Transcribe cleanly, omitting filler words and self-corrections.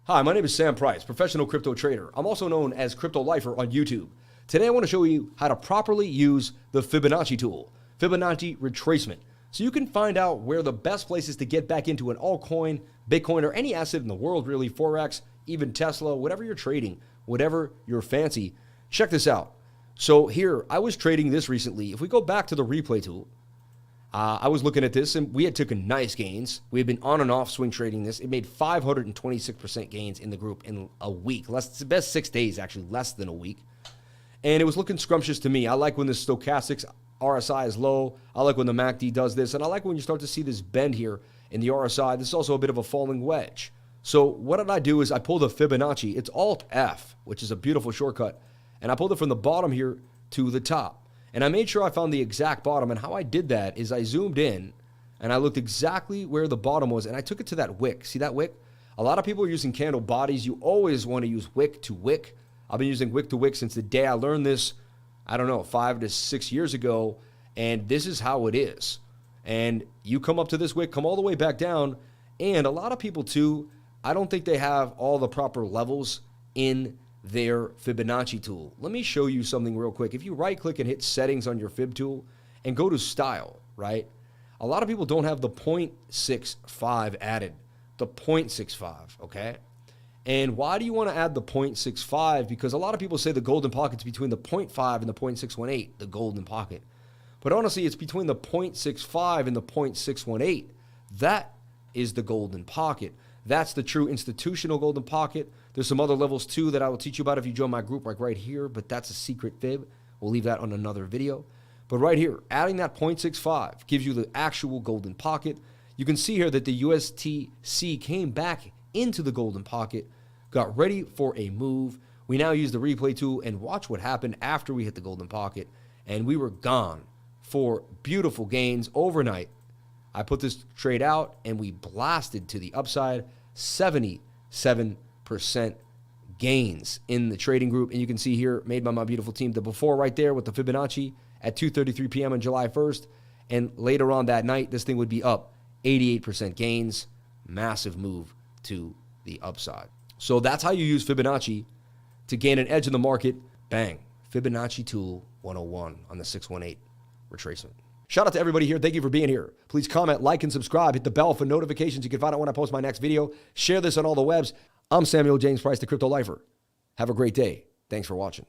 Hi, my name is Sam Price, professional crypto trader. I'm also known as Crypto Lifer on YouTube. Today I want to show you how to properly use the Fibonacci tool, Fibonacci Retracement, so you can find out where the best places to get back into an altcoin, Bitcoin, or any asset in the world really, Forex, even Tesla, whatever you're trading, whatever your fancy. Check this out. So here, I was trading this recently. If we go back to the replay tool, I was looking at this and we had taken nice gains. We had been on and off swing trading this. It made 526% gains in the group in a week. It's the best 6 days, actually, less than a week. And it was looking scrumptious to me. I like when the stochastics RSI is low. I like when the MACD does this. And I like when you start to see this bend here in the RSI. This is also a bit of a falling wedge. So what did I do is I pulled a Fibonacci. It's Alt F, which is a beautiful shortcut. And I pulled it from the bottom here to the top. And I made sure I found the exact bottom. And how I did that is I zoomed in and I looked exactly where the bottom was. And I took it to that wick. See that wick? A lot of people are using candle bodies. You always want to use wick to wick. I've been using wick to wick since the day I learned this, I don't know, 5 to 6 years ago. And this is how it is. And you come up to this wick, come all the way back down. And a lot of people too, I don't think they have all the proper levels in their Fibonacci tool. Let me show you something real quick. If you right click and hit settings on your Fib tool and go to style, right? A lot of people don't have the 0.65 added, the 0.65, okay? And why do you want to add the 0.65? Because a lot of people say the golden pocket's between the 0.5 and the 0.618, the golden pocket. But honestly, it's between the 0.65 and the 0.618. That is the golden pocket. That's the true institutional golden pocket. There's some other levels too that I will teach you about if you join my group, like right here, but that's a secret fib. We'll leave that on another video. But right here, adding that 0.65 gives you the actual golden pocket. You can see here that the USTC came back into the golden pocket, got ready for a move. We now use the replay tool and watch what happened after we hit the golden pocket. And we were gone for beautiful gains overnight. I put this trade out and we blasted to the upside, 77% gains in the trading group. And you can see here, made by my beautiful team, the before right there with the Fibonacci at 2:33 p.m. on July 1st. And later on that night, this thing would be up 88% gains, massive move to the upside. So that's how you use Fibonacci to gain an edge in the market. Bang. Fibonacci tool 101 on the 618 retracement. Shout out to everybody here. Thank you for being here. Please comment, like, and subscribe. Hit the bell for notifications. You can find out when I post my next video. Share this on all the webs. I'm Samuel James Price, the Crypto Lifer. Have a great day. Thanks for watching.